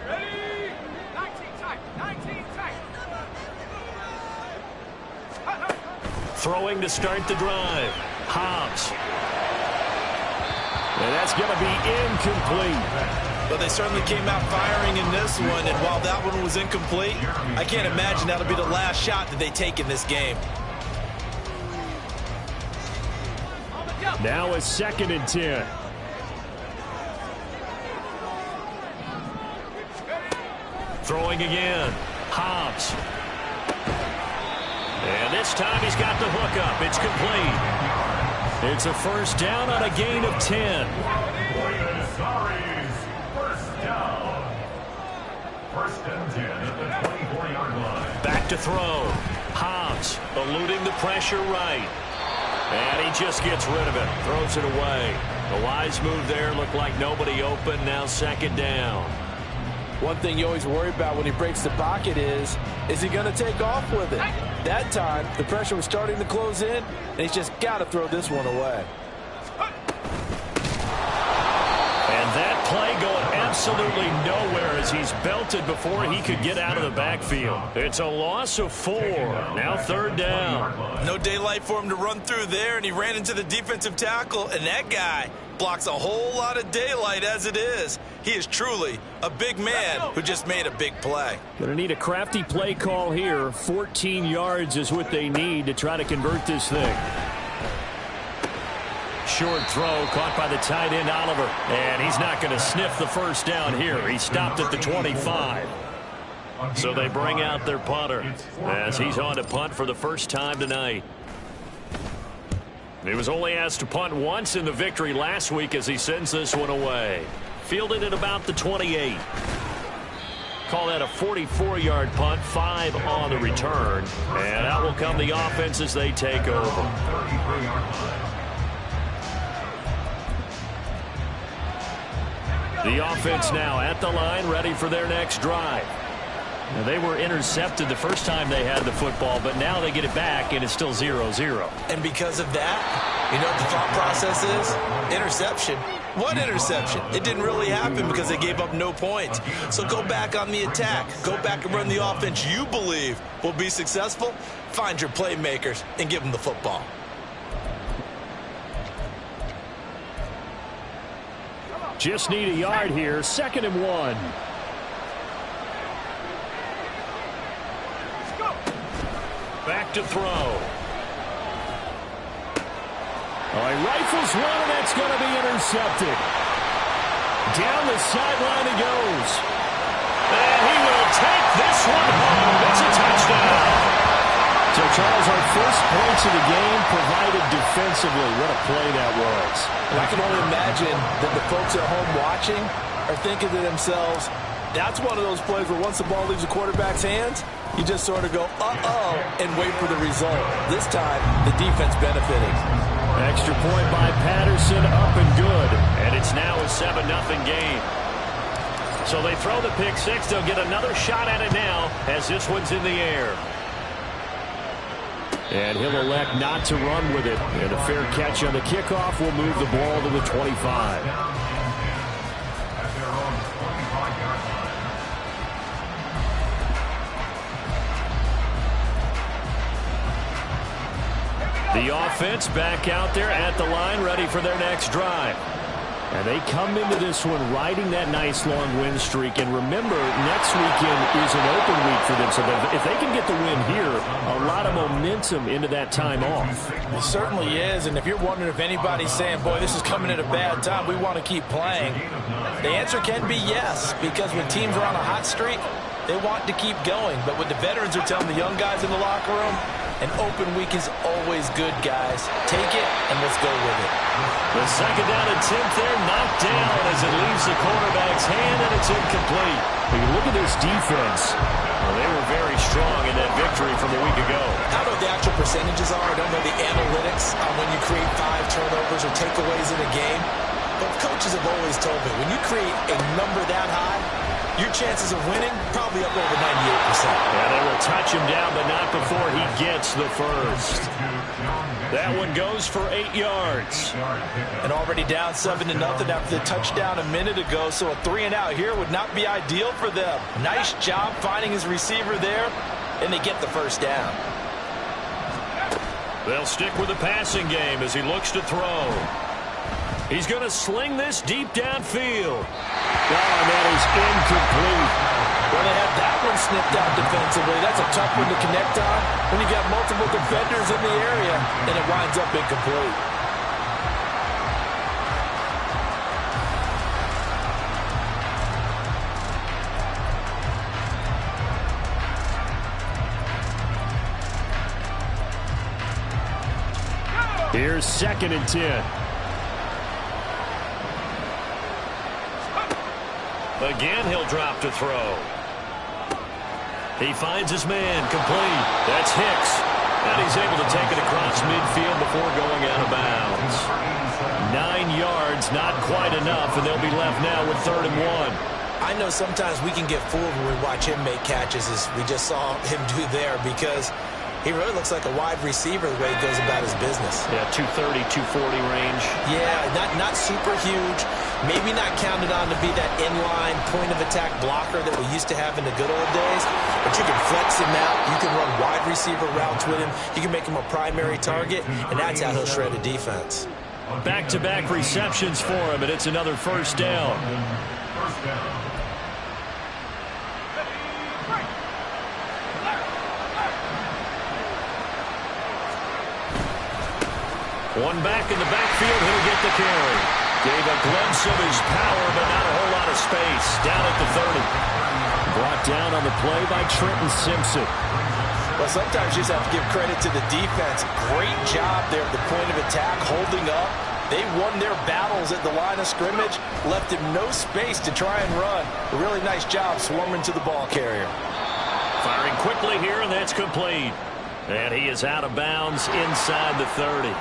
Ready? 19 tight. 19 tight. Throwing to start the drive. Hobbs. And that's going to be incomplete. But they certainly came out firing in this one, and while that one was incomplete, I can't imagine that'll be the last shot that they take in this game. Now a 2nd and 10. Throwing again. Hobbs. And this time he's got the hook up. It's complete. It's a first down on a gain of 10. First and 10 at the 24-yard line. Back to throw. Hobbs eluding the pressure right. And he just gets rid of it. Throws it away. The wise move there. Looked like nobody open. Now 2nd down. One thing you always worry about when he breaks the pocket is he going to take off with it? That time, the pressure was starting to close in, and he's just got to throw this one away. And that play going absolutely nowhere as he's belted before he could get out of the backfield. It's a loss of 4. Now 3rd down. No daylight for him to run through there, and he ran into the defensive tackle, and that guy blocks a whole lot of daylight as it is. He is truly a big man who just made a big play. Going to need a crafty play call here. 14 yards is what they need to try to convert this thing. Short throw caught by the tight end Oliver, and he's not going to sniff the first down here. He stopped at the 25. So they bring out their punter as he's on to punt for the first time tonight. He was only asked to punt once in the victory last week as he sends this one away. Fielded at about the 28. Call that a 44-yard punt, 5 on the return. And out will come the offense as they take over. The offense now at the line, ready for their next drive. Now, they were intercepted the first time they had the football, but now they get it back, and it's still 0-0. And because of that, you know what the thought process is? Interception. What interception? It didn't really happen because they gave up no points. So go back on the attack. Go back and run the offense you believe will be successful. Find your playmakers and give them the football. Just need a yard here. 2nd and 1. Back to throw. Oh, he rifles one, and that's going to be intercepted. Down the sideline he goes. And he will take this one home. It's a touchdown. So, Charles, our first points of the game provided defensively. What a play that was. And I can only imagine that the folks at home watching are thinking to themselves, that's one of those plays where once the ball leaves the quarterback's hands, you just sort of go, uh-oh, and wait for the result. This time, the defense benefiting. Extra point by Patterson, up and good. And it's now a 7-0 game. So they throw the pick six. They'll get another shot at it now as this one's in the air. And he'll elect not to run with it. And a fair catch on the kickoff will move the ball to the 25. The offense back out there at the line, ready for their next drive. And they come into this one riding that nice long win streak. And remember, next weekend is an open week for them. So if they can get the win here, a lot of momentum into that time off. It certainly is. And if you're wondering if anybody's saying, boy, this is coming at a bad time, we want to keep playing, the answer can be yes. Because when teams are on a hot streak, they want to keep going. But what the veterans are telling the young guys in the locker room, an open week is always good, guys. Take it, and let's go with it. The 2nd down and 10th there, knocked down as it leaves the quarterback's hand, and it's incomplete. When you look at this defense, well, they were very strong in that victory from a week ago. I don't know what the actual percentages are. I don't know the analytics on when you create 5 turnovers or takeaways in a game. But coaches have always told me, when you create a number that high, your chances of winning probably up over 98%. Yeah, they will touch him down, but not before he gets the first. That one goes for 8 yards. And already down 7-0 after the touchdown a minute ago, so a 3-and-out here would not be ideal for them. Nice job finding his receiver there, and they get the first down. They'll stick with the passing game as he looks to throw. He's going to sling this deep downfield. Oh, and that is incomplete. Well, they had that one snipped out defensively. That's a tough one to connect on when you got multiple defenders in the area, and it winds up incomplete. Here's 2nd and 10. Again, he'll drop to throw. He finds his man, complete. That's Hicks. And he's able to take it across midfield before going out of bounds. 9 yards, not quite enough, and they'll be left now with 3rd and 1. I know sometimes we can get fooled when we watch him make catches, as we just saw him do there, because he really looks like a wide receiver the way he goes about his business. Yeah, 230, 240 range. Yeah, not super huge. Maybe not counted on to be that inline point-of-attack blocker that we used to have in the good old days. But you can flex him out. You can run wide receiver routes with him. You can make him a primary target, and that's how he'll shred a defense. Back-to-back receptions for him, and it's another first down. One back in the backfield, he'll get the carry. Gave a glimpse of his power, but not a whole lot of space. Down at the 30. Brought down on the play by Trenton Simpson. Well, sometimes you just have to give credit to the defense. Great job there at the point of attack, holding up. They won their battles at the line of scrimmage, left him no space to try and run. A really nice job swarming to the ball carrier. Firing quickly here, and that's complete. And he is out of bounds inside the 30.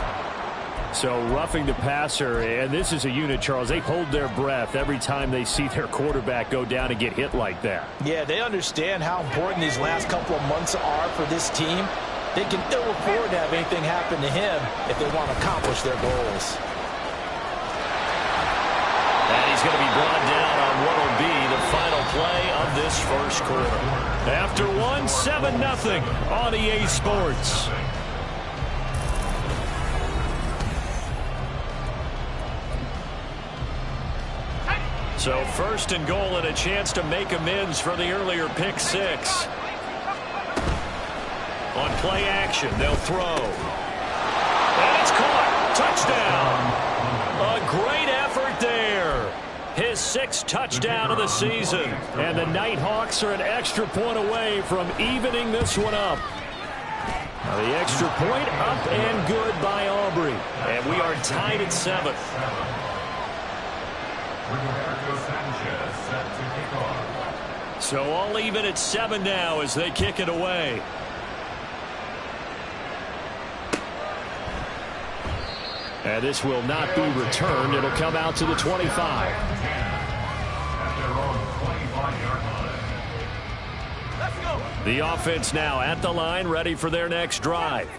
So roughing the passer, and this is a unit, Charles. They hold their breath every time they see their quarterback go down and get hit like that. Yeah, they understand how important these last couple of months are for this team. They can ill afford to have anything happen to him if they want to accomplish their goals. And he's going to be brought down on what will be the final play of this first quarter. After 7-0 on EA Sports. So 1st and goal and a chance to make amends for the earlier pick 6. On play action, they'll throw. And it's caught. Touchdown. A great effort there. His 6th touchdown of the season. And the Nighthawks are an extra point away from evening this one up. Now the extra point up and good by Aubrey. And we are tied at 7. So all even at 7 now as they kick it away. And this will not be returned. It'll come out to the 25. The offense now at the line, ready for their next drive.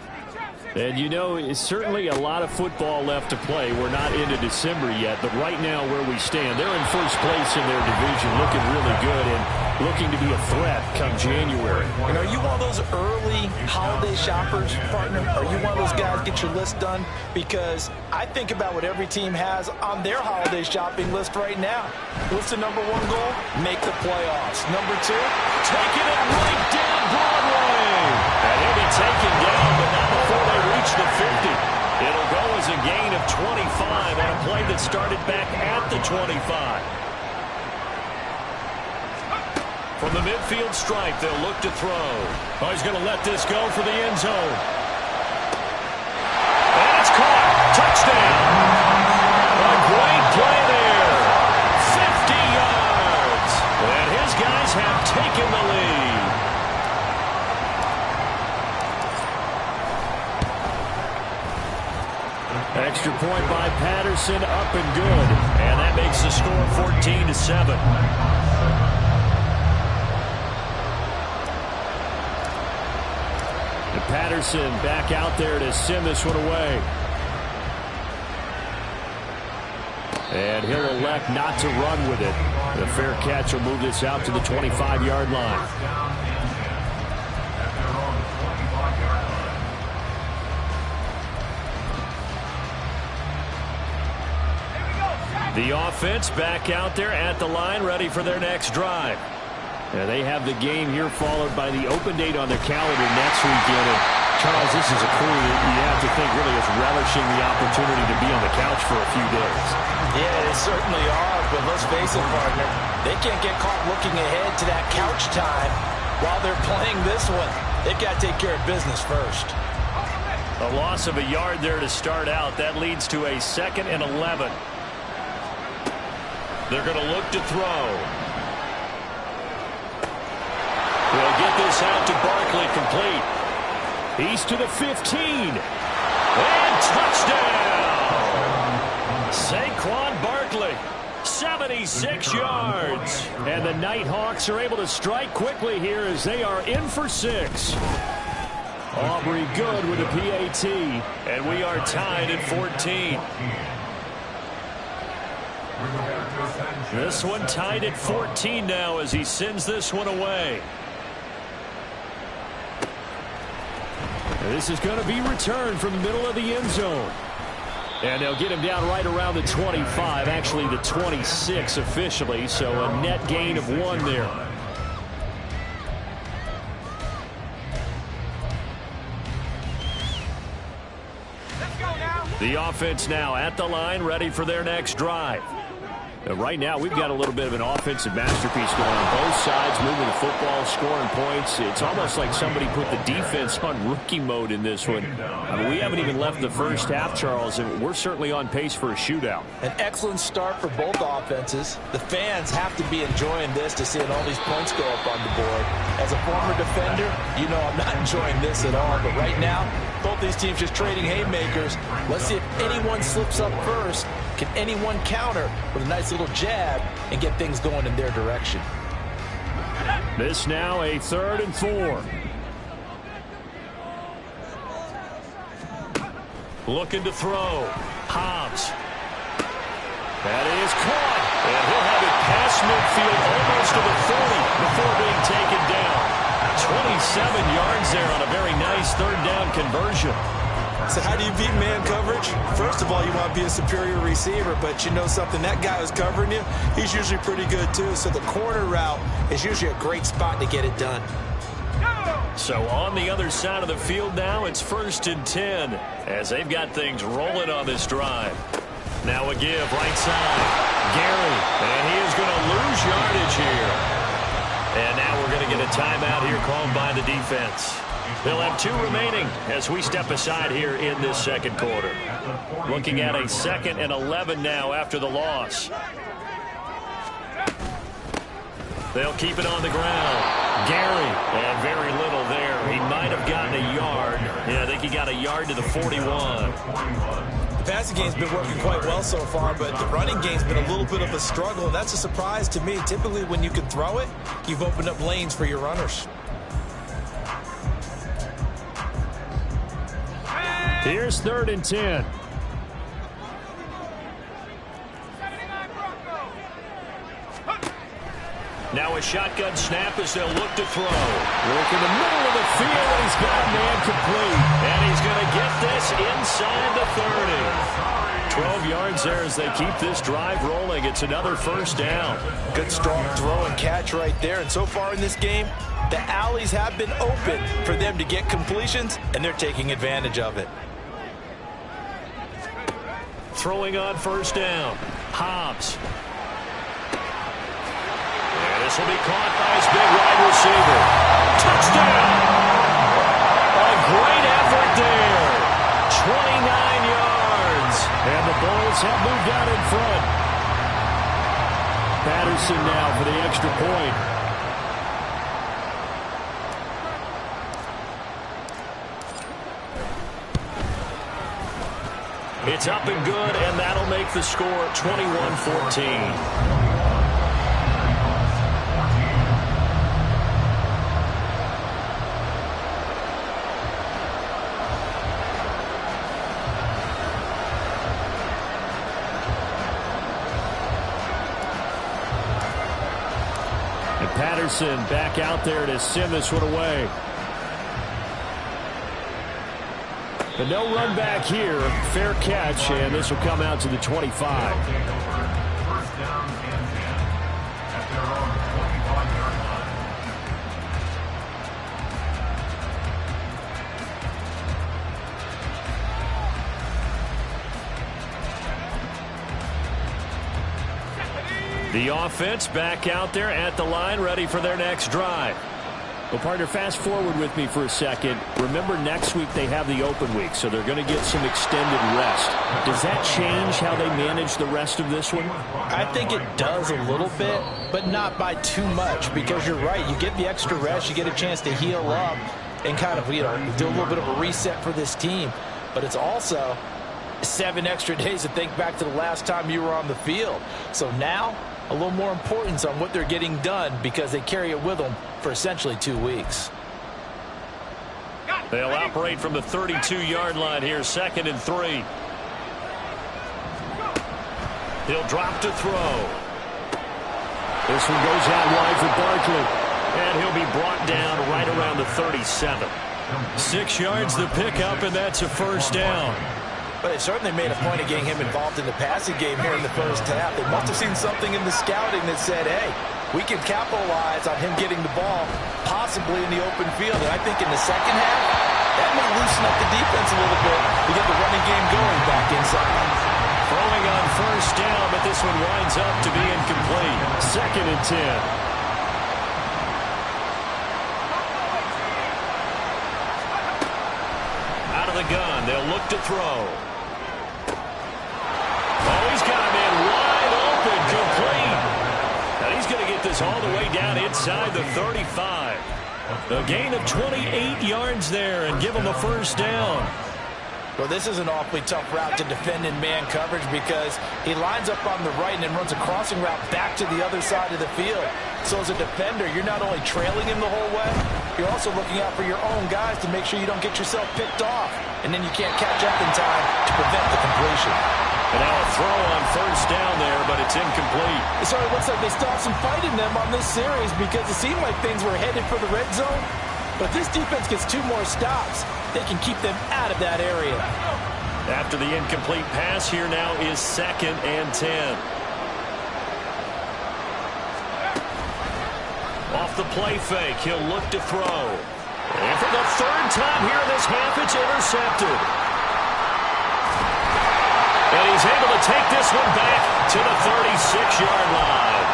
And, you know, it's certainly a lot of football left to play. We're not into December yet, but right now where we stand, they're in first place in their division, looking really good and looking to be a threat come January. And are you one of those early holiday shoppers, partner? Are you one of those guys get your list done? Because I think about what every team has on their holiday shopping list right now. What's the number 1 goal? Make the playoffs. Number 2, taking it right down Broadway. And he'll be taken down, but not before they reach the 50. It'll go as a gain of 25 on a play that started back at the 25. From the midfield stripe, they'll look to throw. Oh, he's going to let this go for the end zone. And it's caught. Touchdown. A great play there. 50 yards. And his guys have taken the lead. Extra point by Patterson, up and good. And that makes the score 14-7. Patterson back out there to send this one away. And he'll elect not to run with it. The fair catch will move this out to the 25-yard line. The offense back out there at the line, ready for their next drive. And they have the game here followed by the open date on their calendar next weekend. And Charles, this is a crew that you have to think really is relishing the opportunity to be on the couch for a few days. Yeah, they certainly are, but let's face it, partner. They can't get caught looking ahead to that couch time while they're playing this one. They've got to take care of business first. A loss of a yard there to start out. That leads to a 2nd and 11. They're going to look to throw. They'll get this out to Barkley, complete. He's to the 15. And touchdown! Saquon Barkley, 76 yards. And the Nighthawks are able to strike quickly here as they are in for 6. Aubrey good with a PAT. And we are tied at 14. This one tied at 14 now as he sends this one away. This is going to be returned from the middle of the end zone. And they'll get him down right around the 25, actually the 26 officially, so a net gain of 1 there. The offense now at the line, ready for their next drive. Right now, we've got a little bit of an offensive masterpiece going on both sides, moving the football, scoring points. It's almost like somebody put the defense on rookie mode in this one. I mean, we haven't even left the first half, Charles, and we're certainly on pace for a shootout. An excellent start for both offenses. The fans have to be enjoying this to seeing all these points go up on the board. As a former defender, you know I'm not enjoying this at all. But right now, both these teams just trading haymakers. Let's see if anyone slips up first. Can anyone counter with a nice little jab and get things going in their direction? This now a 3rd and 4. Looking to throw. Hobbs. That is caught. And he'll have it past midfield almost to the 40 before being taken down. 27 yards there on a very nice 3rd down conversion. So how do you beat man coverage? First of all, you want to be a superior receiver, but you know something, that guy who's covering you, he's usually pretty good too. So the corner route is usually a great spot to get it done. So on the other side of the field now, it's 1st and 10 as they've got things rolling on this drive. Now a give right side. Gary, and he is going to lose yardage here. And now we're going to get a timeout here called by the defense. They'll have 2 remaining as we step aside here in this 2nd quarter. Looking at a 2nd and 11 now after the loss. They'll keep it on the ground. Gary, and very little there. He might have gotten a yard. Yeah, I think he got a yard to the 41. The passing game's been working quite well so far, but the running game's been a little bit of a struggle, and that's a surprise to me. Typically, when you can throw it, you've opened up lanes for your runners. Here's 3rd and 10. Now a shotgun snap as they'll look to throw. Look in the middle of the field, and he's got a man complete. And he's going to get this inside the 30. 12 yards there as they keep this drive rolling. It's another 1st down. Good strong throw and catch right there. And so far in this game, the alleys have been open for them to get completions, and they're taking advantage of it. Throwing on 1st down. Hobbs. And this will be caught by his big wide receiver. Touchdown! A great effort there. 29 yards. And the Bulls have moved out in front. Patterson now for the extra point. It's up and good, and that'll make the score 21-14. Patterson back out there to send this one away. But no run back here. Fair catch, and this will come out to the 25. First down and 10 at their own 25-yard line. The offense back out there at the line, ready for their next drive. Well, partner, fast forward with me for a second. Remember, next week they have the open week, so they're going to get some extended rest. Does that change how they manage the rest of this one? I think it does a little bit, but not by too much, because you're right. You get the extra rest, you get a chance to heal up and kind of, do a little bit of a reset for this team. But it's also 7 extra days to think back to the last time you were on the field. So now, a little more importance on what they're getting done because they carry it with them for essentially 2 weeks. They'll operate from the 32-yard line here, 2nd and 3. He'll drop to throw. This one goes out wide for Barkley, and he'll be brought down right around the 37. 6 yards the pickup, and that's a first down. But they certainly made a point of getting him involved in the passing game here in the first half. They must have seen something in the scouting that said, hey, we can capitalize on him getting the ball, possibly in the open field. And I think in the second half, that may loosen up the defense a little bit to get the running game going back inside. Throwing on first down, but this one winds up to be incomplete. 2nd and 10. The gun, they'll look to throw. Oh, he's got a man wide open, complete. And he's going to get this all the way down inside the 35. A gain of 28 yards there and give him a first down. Well, this is an awfully tough route to defend in man coverage because he lines up on the right and then runs a crossing route back to the other side of the field. So as a defender, you're not only trailing him the whole way, you're also looking out for your own guys to make sure you don't get yourself picked off. And then you can't catch up in time to prevent the completion. And now a throw on first down there, but it's incomplete. So it looks like they still have some fight in them on this series because it seemed like things were headed for the red zone. But if this defense gets 2 more stops, they can keep them out of that area. After the incomplete pass, here now is 2nd and 10. Off the play fake, he'll look to throw. And for the 3rd time here in this half, it's intercepted. And he's able to take this one back to the 36-yard line.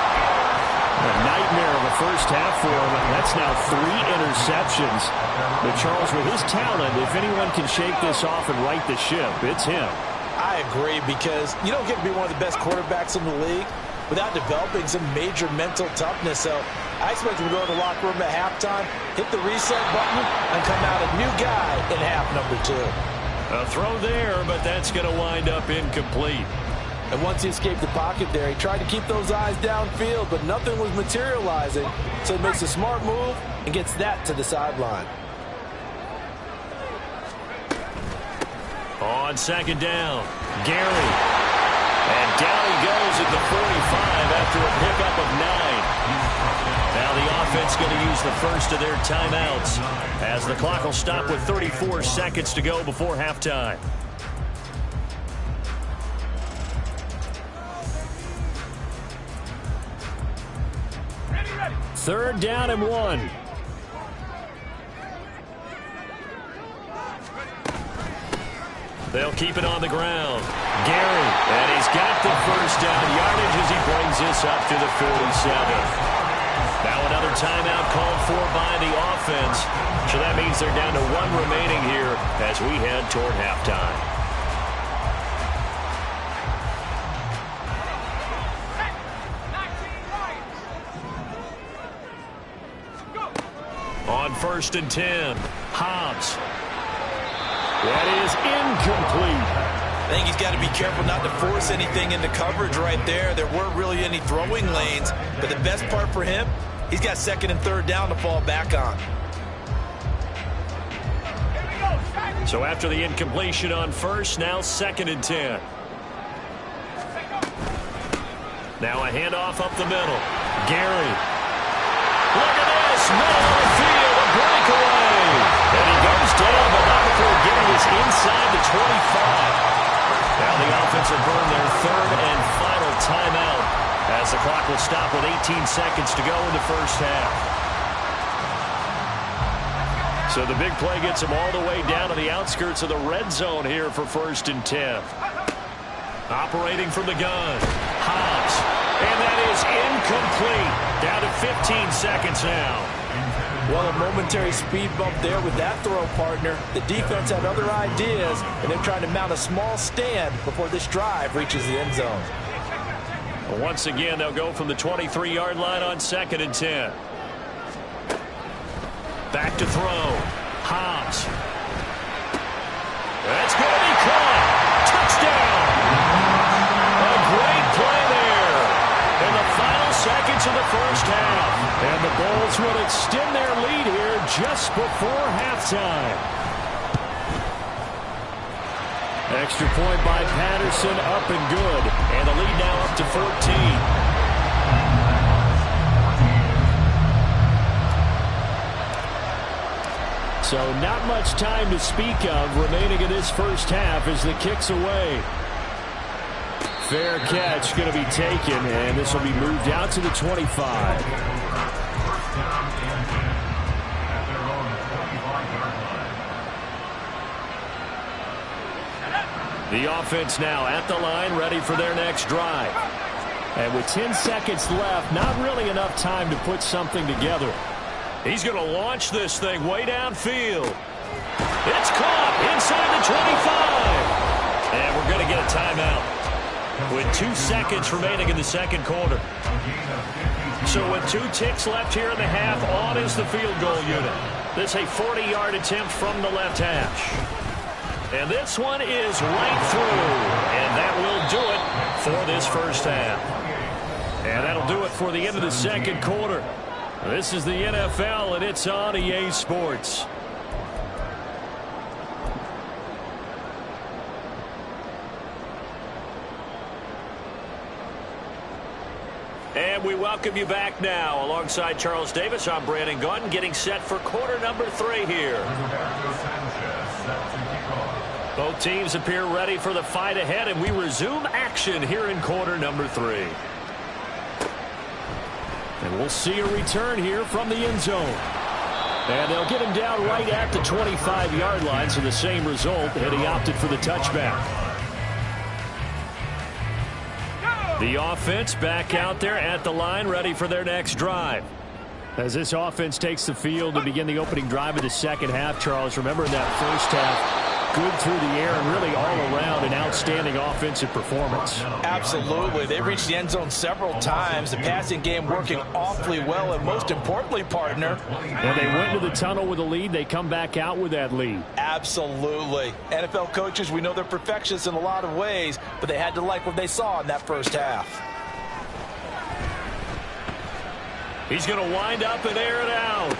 A nightmare of a first half for him. That's now 3 interceptions. But Charles, with his talent, if anyone can shake this off and right the ship, it's him. I agree, because you don't get to be one of the best quarterbacks in the league without developing some major mental toughness. So I expect him to go to the locker room at halftime, hit the reset button, and come out a new guy in half number 2. A throw there, but that's going to wind up incomplete. And once he escaped the pocket there, he tried to keep those eyes downfield, but nothing was materializing. So he makes a smart move and gets that to the sideline. On 2nd down, Gary. And down he goes at the 45 after a pickup of 9. Now the offense going to use the first of their timeouts as the clock will stop with 34 seconds to go before halftime. Ready. 3rd down and 1. They'll keep it on the ground. Gary, and he's got the first down yardage as he brings this up to the 47. Now another timeout called for by the offense. So that means they're down to 1 remaining here as we head toward halftime. On 1st and 10, Hobbs. That is incomplete. I think he's got to be careful not to force anything into coverage right there. There weren't really any throwing lanes, but the best part for him, he's got 2nd and 3rd down to fall back on. So after the incompletion on 1st, now 2nd and 10. Now a handoff up the middle. Gary. Now the offense will burn their third and final timeout as the clock will stop with 18 seconds to go in the first half. So the big play gets them all the way down to the outskirts of the red zone here for 1st and 10. Operating from the gun, Hobbs, and that is incomplete. Down to 15 seconds now. Well, a momentary speed bump there with that throw, partner. The defense had other ideas, and they're trying to mount a small stand before this drive reaches the end zone. Well, once again, they'll go from the 23-yard line on 2nd and 10. Back to throw. Hobbs. That's going to be caught. Touchdown. A great play there in the final seconds of the first half. And the Bulls will extend their lead here just before halftime. Extra point by Patterson, up and good. And the lead now up to 14. So not much time to speak of remaining in this first half as the kick's away. Fair catch going to be taken, and this will be moved out to the 25. First down and 10 at their own 25-yard line. The offense now at the line, ready for their next drive. And with 10 seconds left, not really enough time to put something together. He's going to launch this thing way downfield. It's caught inside the 25. And we're going to get a timeout with 2 seconds remaining in the second quarter. So with 2 ticks left here in the half, on is the field goal unit. This is a 40-yard attempt from the left hash. And this one is right through. And that will do it for this first half. And that'll do it for the end of the second quarter. This is the NFL, and it's on EA Sports. And we welcome you back now. Alongside Charles Davis, I'm Brandon Gunn, getting set for quarter number 3 here. Both teams appear ready for the fight ahead, and we resume action here in quarter number 3. And we'll see a return here from the end zone. And they'll get him down right at the 25-yard line, so the same result, and he opted for the touchback. The offense back out there at the line, ready for their next drive. As this offense takes the field to begin the opening drive of the second half, Charles, remember in that first half, good through the air and really all around an outstanding offensive performance. Absolutely. They reached the end zone several times. The passing game working awfully well, and most importantly, partner. And they went to the tunnel with a lead. They come back out with that lead. Absolutely. NFL coaches, we know they're perfectionists in a lot of ways, but they had to like what they saw in that first half. He's going to wind up and air it out.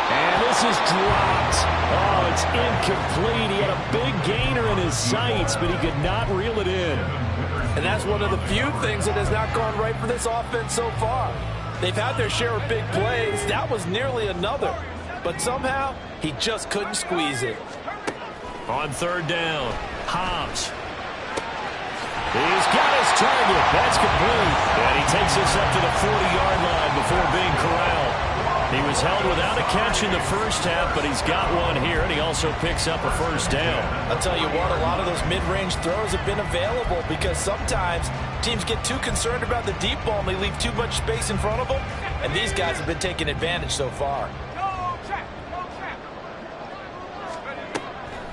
And this is dropped. Oh, it's incomplete. He had a big gainer in his sights, but he could not reel it in. And that's one of the few things that has not gone right for this offense so far. They've had their share of big plays. That was nearly another. But somehow, he just couldn't squeeze it. On third down, Hobbs. He's got his target. That's complete. And he takes this up to the 40-yard line before being corralled. He was held without a catch in the first half, but he's got one here, and he also picks up a first down. I'll tell you what, a lot of those mid-range throws have been available because sometimes teams get too concerned about the deep ball and they leave too much space in front of them, and these guys have been taking advantage so far.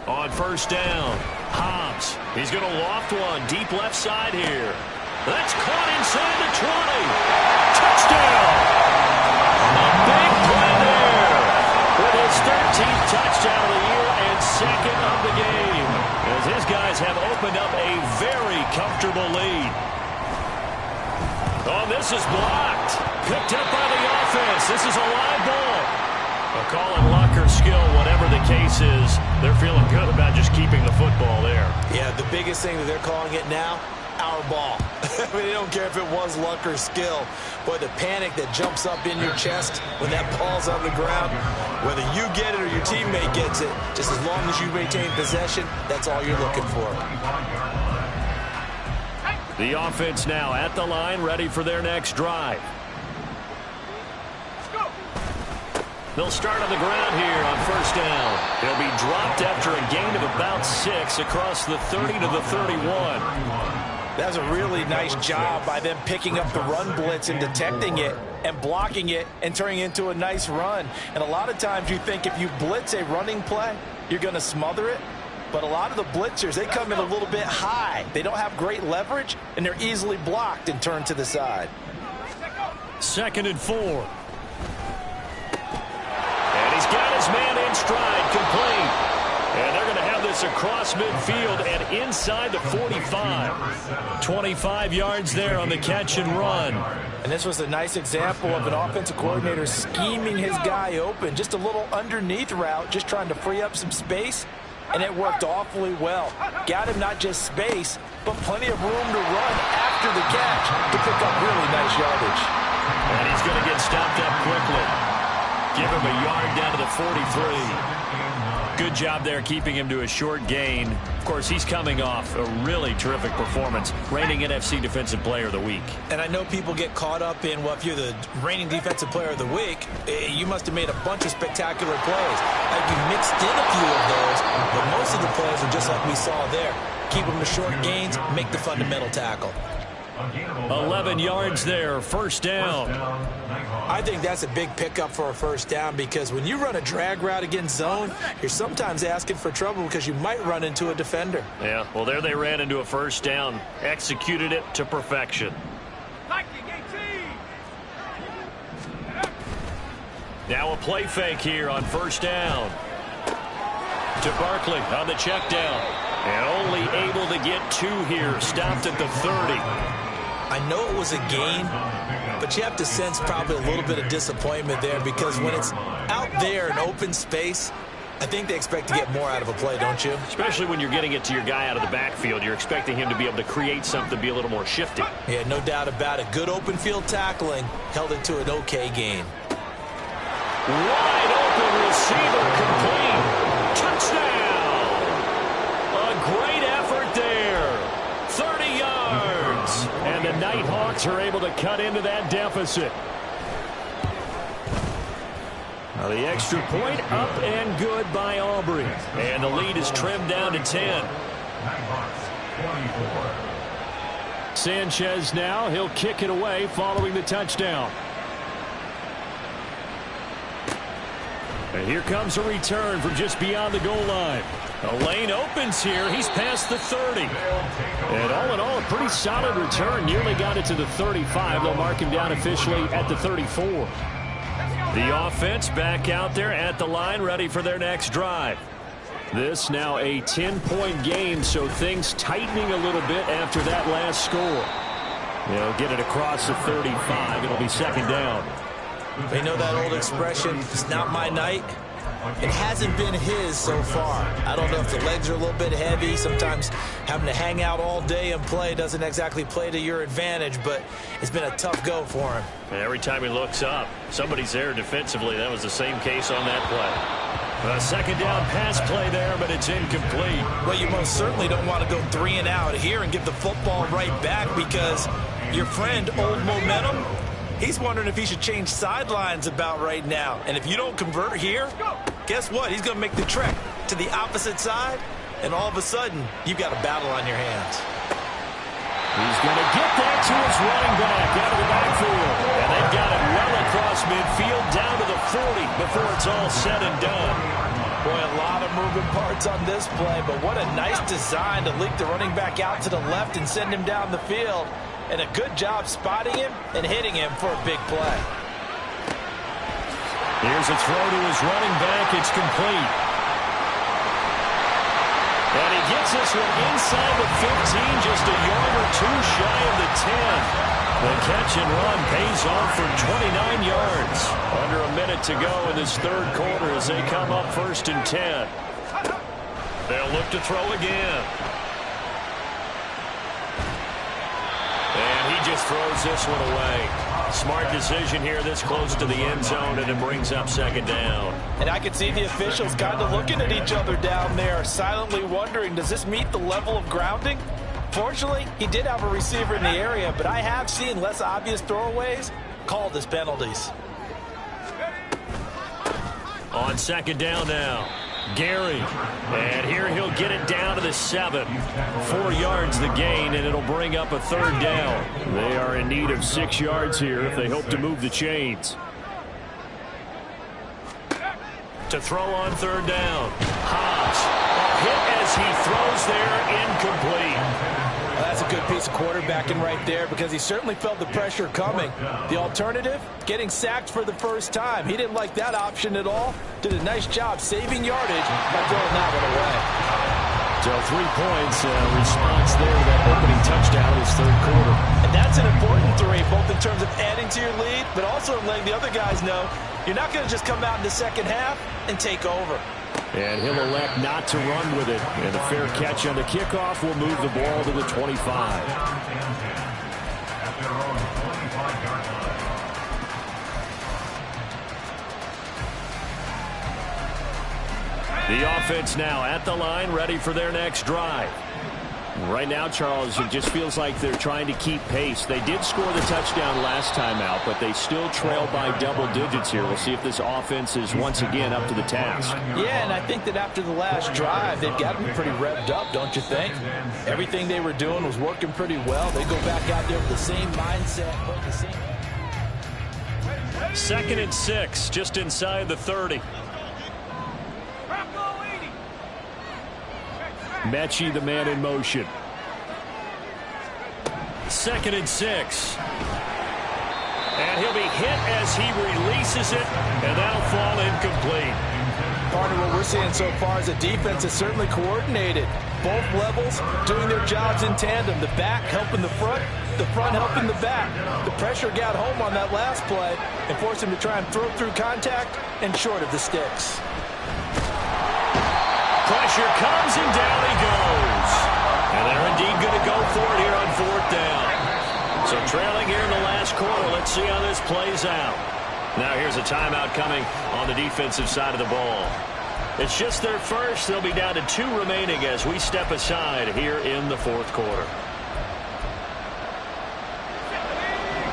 On first down, Hobbs. He's going to loft one deep left side here. That's caught inside the 20. Touchdown! A big play there with his 13th touchdown of the year and second of the game, as his guys have opened up a very comfortable lead. Oh, this is blocked. Picked up by the offense. This is a live ball. A call in luck or skill, whatever the case is, they're feeling good about just keeping the football there. Yeah, the biggest thing that they're calling it now, power ball. I mean, they don't care if it was luck or skill. Boy, the panic that jumps up in your chest when that ball's on the ground, whether you get it or your teammate gets it, just as long as you maintain possession, that's all you're looking for. The offense now at the line, ready for their next drive. They'll start on the ground here on first down. He'll be dropped after a gain of about 6 across the 30 to the 31. That's a really nice job by them picking up the run blitz and detecting it and blocking it and turning it into a nice run. And a lot of times you think if you blitz a running play, you're going to smother it. But a lot of the blitzers, they come in a little bit high. They don't have great leverage, and they're easily blocked and turned to the side. 2nd and 4. And he's got his man in stride, complete. And they're going to have this across midfield and inside the 45. 25 yards there on the catch and run. And this was a nice example of an offensive coordinator scheming his guy open. Just a little underneath route, just trying to free up some space. And it worked awfully well. Got him not just space, but plenty of room to run after the catch to pick up really nice yardage. And he's going to get stopped up quickly. Give him a yard down to the 43. Good job there keeping him to a short gain. Of course, he's coming off a really terrific performance, reigning NFC Defensive Player of the Week. And I know people get caught up in, well, if you're the reigning Defensive Player of the Week, you must have made a bunch of spectacular plays. Like you mixed in a few of those, but most of the plays are just like we saw there. Keep them to short gains, make the fundamental tackle. 11 yards there, first down. I think that's a big pickup for a first down because when you run a drag route against zone, you're sometimes asking for trouble because you might run into a defender. Yeah, well, there they ran into a first down. Executed it to perfection. Now a play fake here on first down. To Barkley on the check down. And only able to get 2 here. Stopped at the 30. I know it was a gain, but you have to sense probably a little bit of disappointment there because when it's out there in open space, I think they expect to get more out of a play, don't you? Especially when you're getting it to your guy out of the backfield. You're expecting him to be able to create something, be a little more shifty. Yeah, no doubt about it. Good open field tackling held it to an okay gain. Wide open receiver complete. Touchdown. A great effort there. 30 yards. And the Nighthawks are able to cut into that deficit. Now the extra point up and good by Aubrey. And the lead is trimmed down to 10. Sanchez now, he'll kick it away following the touchdown. And here comes a return from just beyond the goal line. A lane opens here. He's past the 30. And all in all, a pretty solid return. Nearly got it to the 35. They'll mark him down officially at the 34. The offense back out there at the line, ready for their next drive. This now a 10-point game, so things tightening a little bit after that last score. They'll get it across the 35. It'll be second down. They know that old expression, it's not my night. It hasn't been his so far. I don't know if the legs are a little bit heavy. Sometimes having to hang out all day and play doesn't exactly play to your advantage, but it's been a tough go for him. Every time he looks up, somebody's there defensively. That was the same case on that play. A second down pass play there, but it's incomplete. Well, you most certainly don't want to go 3 and out here and give the football right back because your friend, Old Momentum, he's wondering if he should change sidelines about right now. And if you don't convert here, guess what? He's going to make the trek to the opposite side, and all of a sudden, you've got a battle on your hands. He's going to get that to his running back out of the backfield. And they've got it well across midfield down to the 40 before it's all said and done. Boy, a lot of moving parts on this play, but what a nice design to leak the running back out to the left and send him down the field. And a good job spotting him and hitting him for a big play. Here's a throw to his running back. It's complete. And he gets this one inside the 15, just a yard or 2 shy of the 10. The catch and run pays off for 29 yards. Under a minute to go in this third quarter as they come up first and 10. They'll look to throw again. throws this one away. Smart decision here this close to the end zone, and it brings up second down. And I can see the officials kind of looking at each other down there, silently wondering, does this meet the level of grounding? Fortunately, he did have a receiver in the area, but I have seen less obvious throwaways called as penalties. On second down now, Gary. And here he'll get it down to the 7. 4 yards the gain, and it'll bring up a third down. They are in need of 6 yards here if they hope to move the chains. To throw on third down, Hobbs. A hit as he throws there, incomplete. That's a good piece of quarterbacking right there because he certainly felt the pressure coming. The alternative, getting sacked for the first time. He didn't like that option at all. Did a nice job saving yardage by throwing that one away. So 3 points, response there to that opening touchdown in his third quarter. And that's an important 3, both in terms of adding to your lead, but also letting the other guys know you're not going to just come out in the second half and take over. And he'll elect not to run with it. And a fair catch on the kickoff will move the ball to the 25. The offense now at the line, ready for their next drive. Right now, Charles, it just feels like they're trying to keep pace. They did score the touchdown last time out, but they still trail by double digits here. We'll see if this offense is once again up to the task. Yeah, and I think that after the last drive, they've got to be pretty revved up, don't you think? Everything they were doing was working pretty well. They go back out there with the same mindset. Second and 6, just inside the 30. Mechie, the man in motion. Second and 6. And he'll be hit as he releases it, and that'll fall incomplete. Partner, what we're seeing so far is a defense that's certainly coordinated. Both levels doing their jobs in tandem. The back helping the front helping the back. The pressure got home on that last play and forced him to try and throw through contact and short of the sticks. Pressure comes, and down he goes. And they're indeed going to go for it here on fourth down. So trailing here in the last quarter. Let's see how this plays out. Now here's a timeout coming on the defensive side of the ball. It's just their first. They'll be down to 2 remaining as we step aside here in the fourth quarter.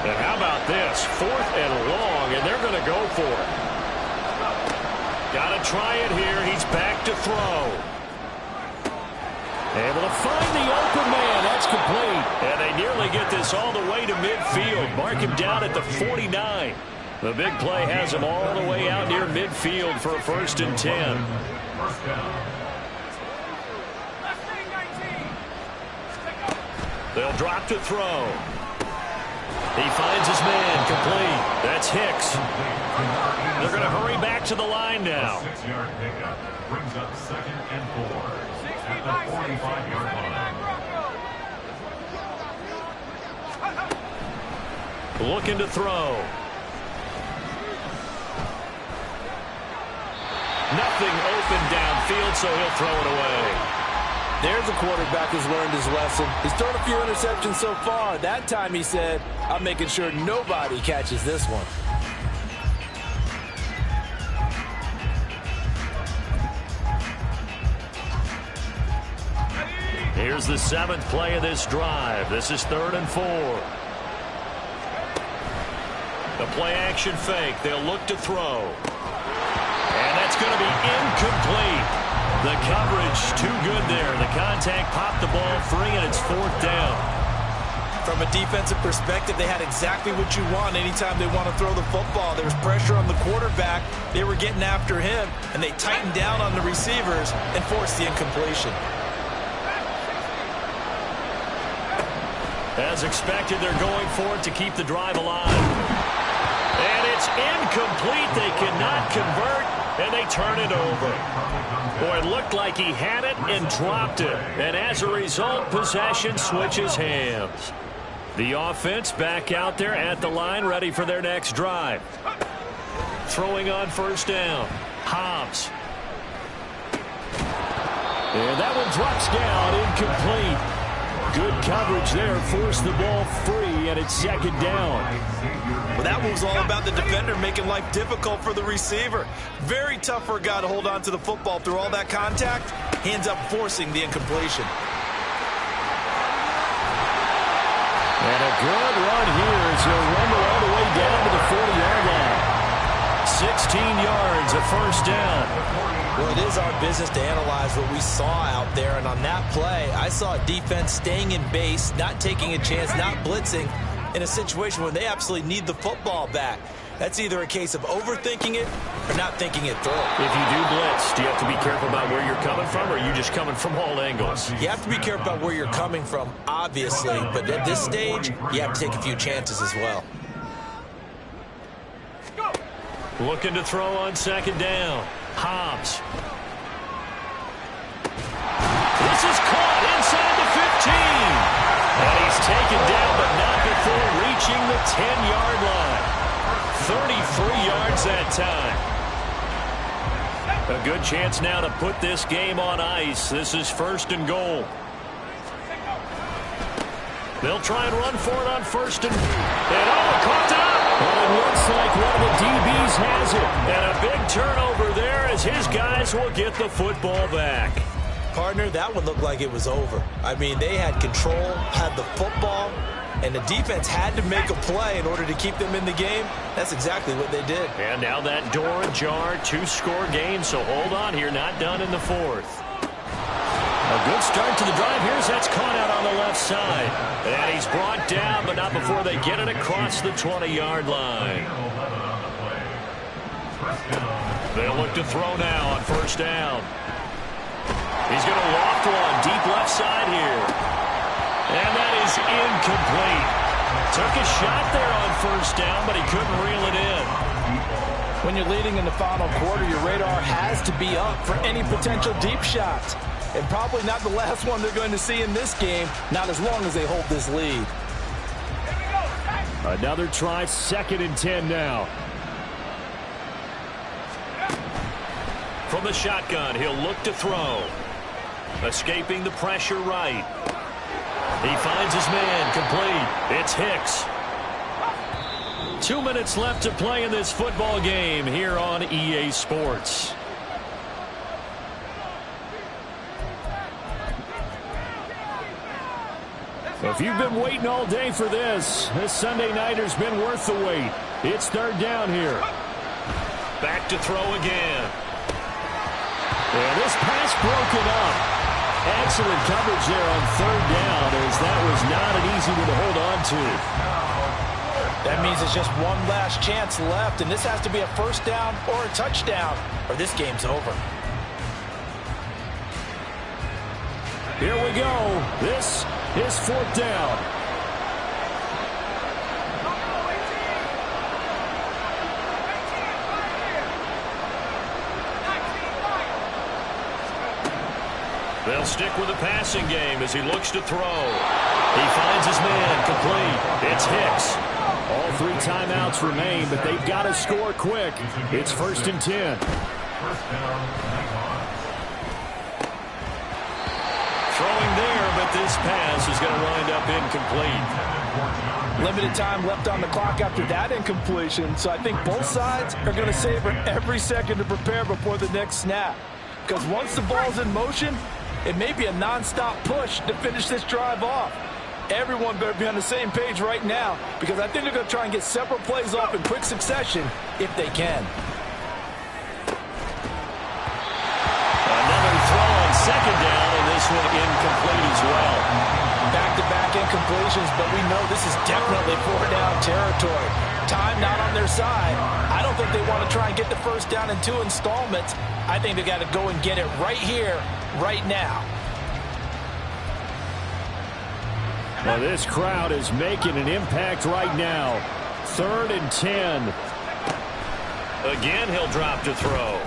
And how about this? 4th and long, and they're going to go for it. Got to try it here. He's back to throw. Able to find the open man. That's complete. And they nearly get this all the way to midfield. Mark him down at the 49. The big play has him all the way out near midfield for a 1st and 10. They'll drop to throw. He finds his man, complete. That's Hicks. They're going to hurry back to the line now. 6-yard pickup brings up 2nd and 4 at the 45-yard line. Looking to throw. Nothing open downfield, so he'll throw it away. There's a quarterback who's learned his lesson. He's thrown a few interceptions so far. That time he said, I'm making sure nobody catches this one. Here's the 7th play of this drive. This is 3rd and 4. The play action fake. They'll look to throw. And that's going to be incomplete. The coverage too good there. The contact popped the ball free, and it's 4th down. From a defensive perspective, they had exactly what you want anytime they want to throw the football. There was pressure on the quarterback. They were getting after him, and they tightened down on the receivers and forced the incompletion. As expected, they're going for it to keep the drive alive. And it's incomplete. They cannot convert, and they turn it over. Boy, it looked like he had it and dropped it. And as a result, possession switches hands. The offense back out there at the line, ready for their next drive. Throwing on 1st down. Hobbs. And that one drops down, incomplete. Good coverage there. Forced the ball free, and it's second down. Well, that was all about the defender making life difficult for the receiver. Very tough for a guy to hold on to the football through all that contact. He ends up forcing the incompletion. And a good run here as he'll rumble all the way down to the 40-yard line. 16 yards, a first down. Well, it is our business to analyze what we saw out there, and on that play, I saw a defense staying in base, not taking a chance, not blitzing, in a situation where they absolutely need the football back. That's either a case of overthinking it or not thinking it through. If you do blitz, do you have to be careful about where you're coming from, or are you just coming from all angles? You have to be careful about where you're coming from, obviously, but at this stage, you have to take a few chances as well. Looking to throw on second down. Hobbs. This is caught inside the 15. And he's taken down, but not before reaching the 10-yard line. 33 yards that time. A good chance now to put this game on ice. This is first and goal. They'll try and run for it on first and caught up. Well, it looks like one of the DBs has it. And a big turnover there as his guys will get the football back. Partner, that one looked like it was over. I mean, they had control, had the football, and the defense had to make a play in order to keep them in the game. That's exactly what they did. And now that door ajar, 2-score game, so hold on here, not done in the fourth. A good start to the drive. Here's that's caught out on the left side. And he's brought down, but not before they get it across the 20-yard line. They'll look to throw now on first down. He's going to loft one deep left side here. And that is incomplete. Took a shot there on first down, but he couldn't reel it in. When you're leading in the final quarter, your radar has to be up for any potential deep shots. And probably not the last one they're going to see in this game, not as long as they hold this lead. Another try, 2nd and 10 now. From the shotgun, he'll look to throw. Escaping the pressure right. He finds his man, complete. It's Hicks. 2 minutes left to play in this football game here on EA Sports. If you've been waiting all day for this Sunday nighter's been worth the wait. It's third down here. Back to throw again. And this pass broken up. Excellent coverage there on third down, as that was not an easy one to hold on to. That means it's just one last chance left, and this has to be a first down or a touchdown, or this game's over. Here we go. This is fourth down. They'll stick with the passing game as he looks to throw. He finds his man, complete. It's Hicks. All 3 timeouts remain, but they've got to score quick. It's 1st and 10. Throwing there, but this pass is going to wind up incomplete. Limited time left on the clock after that incompletion, so I think both sides are going to savor every second to prepare before the next snap. Because once the ball's in motion, it may be a non-stop push to finish this drive off. Everyone better be on the same page right now, because I think they're going to try and get several plays off in quick succession if they can. Another throw on second down, and this one incomplete as well. Back-to-back incompletions, but we know this is definitely 4-down territory. Time not on their side. I don't think they want to try and get the first down in 2 installments. I think they got to go and get it right here, right now. Well, this crowd is making an impact right now. 3rd and 10. Again, he'll drop to throw.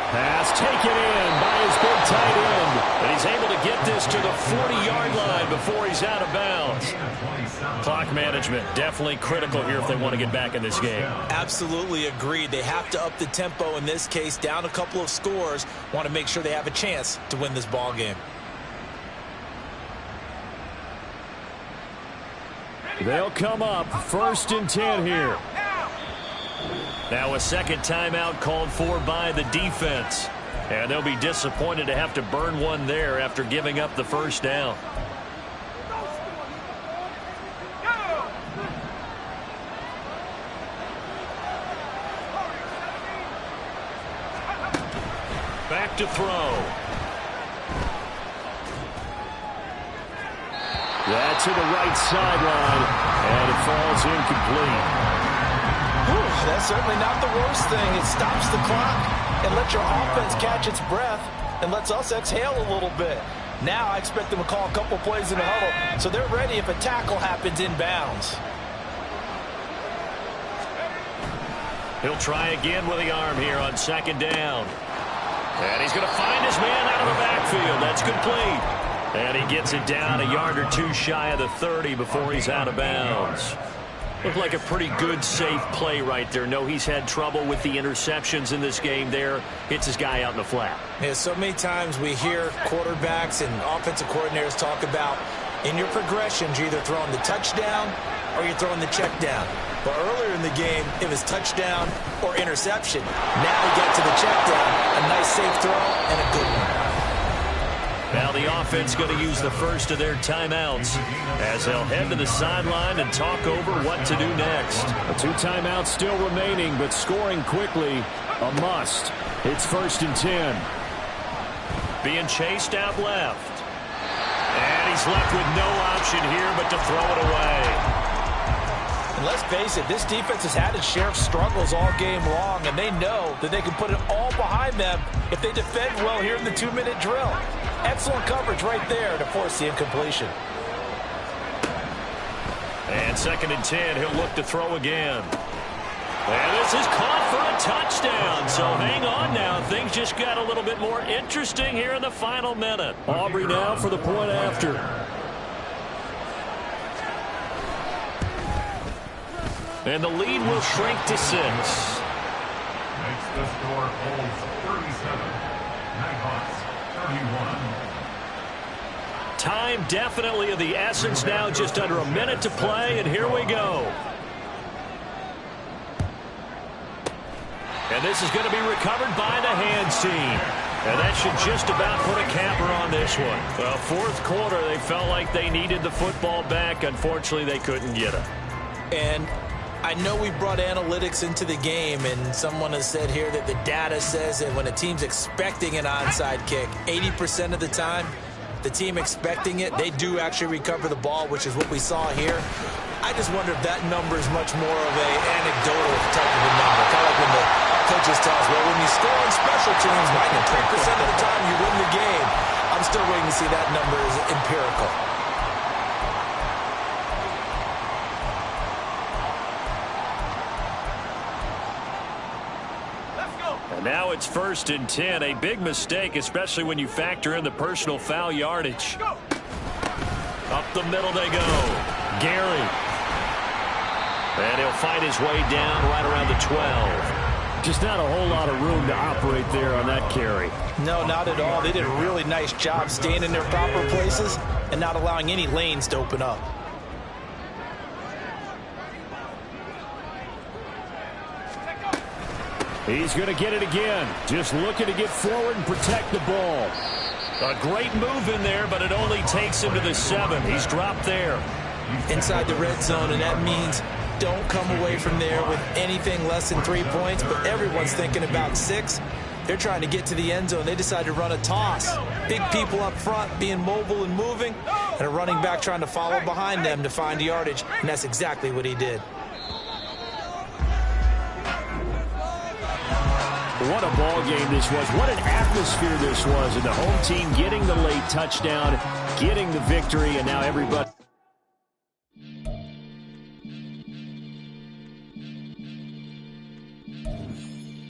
Pass taken in by his big tight end. And he's able to get this to the 40-yard line before he's out of bounds. Clock management definitely critical here if they want to get back in this game. Absolutely agreed. They have to up the tempo in this case, down a couple of scores. Want to make sure they have a chance to win this ball game. They'll come up 1st and 10 here. Now a second timeout called for by the defense. And they'll be disappointed to have to burn one there after giving up the first down. Back to throw. That's to the right sideline, and it falls incomplete. Whew, that's certainly not the worst thing. It stops the clock and lets your offense catch its breath and lets us exhale a little bit. Now I expect them to call a couple plays in the huddle so they're ready if a tackle happens inbounds. He'll try again with the arm here on 2nd down. And he's going to find his man out of the backfield. That's complete. And he gets it down a yard or two shy of the 30 before he's out of bounds. Looked like a pretty good, safe play right there. No, he's had trouble with the interceptions in this game there. Hits his guy out in the flat. Yeah, so many times we hear quarterbacks and offensive coordinators talk about in your progressions, you're either throwing the touchdown or you're throwing the check down. But earlier in the game, it was touchdown or interception. Now we get to the check down, a nice safe throw and a good one. Now the offense going to use the first of their timeouts as they'll head to the sideline and talk over what to do next. 2 timeouts still remaining, but scoring quickly, a must. It's 1st and 10. Being chased out left. And he's left with no option here but to throw it away. And let's face it, this defense has had its share of struggles all game long, and they know that they can put it all behind them if they defend well here in the 2-minute drill. Excellent coverage right there to force the incompletion. And 2nd and 10, he'll look to throw again. And this is caught for a touchdown. So hang on now. Things just got a little bit more interesting here in the final minute. Aubrey now for the point after. And the lead will shrink to 6. Makes the score holds 37. Nighthawks 31. Time definitely of the essence now, just under a minute to play, and here we go. And this is going to be recovered by the hands team. And that should just about put a capper on this one. Well, 4th quarter, they felt like they needed the football back. Unfortunately, they couldn't get it. And I know we brought analytics into the game, and someone has said here that the data says that when a team's expecting an onside kick, 80% of the time, the team expecting it, they do actually recover the ball, which is what we saw here. I just wonder if that number is much more of an anecdotal type of a number. Kind of like when the coaches tell us, well, when you score on special teams, 93% of the time you win the game. I'm still waiting to see that number is empirical. Now it's 1st and 10. A big mistake, especially when you factor in the personal foul yardage. Up the middle they go. Gary. And he'll find his way down right around the 12. Just not a whole lot of room to operate there on that carry. No, not at all. They did a really nice job staying in their proper places and not allowing any lanes to open up. He's going to get it again. Just looking to get forward and protect the ball. A great move in there, but it only takes him to the 7. He's dropped there. Inside the red zone, and that means don't come away from there with anything less than 3 points, but everyone's thinking about 6. They're trying to get to the end zone. They decide to run a toss. Big people up front being mobile and moving, and a running back trying to follow behind them to find yardage, and that's exactly what he did. What a ball game this was. What an atmosphere this was. And the home team getting the late touchdown, getting the victory, and now everybody...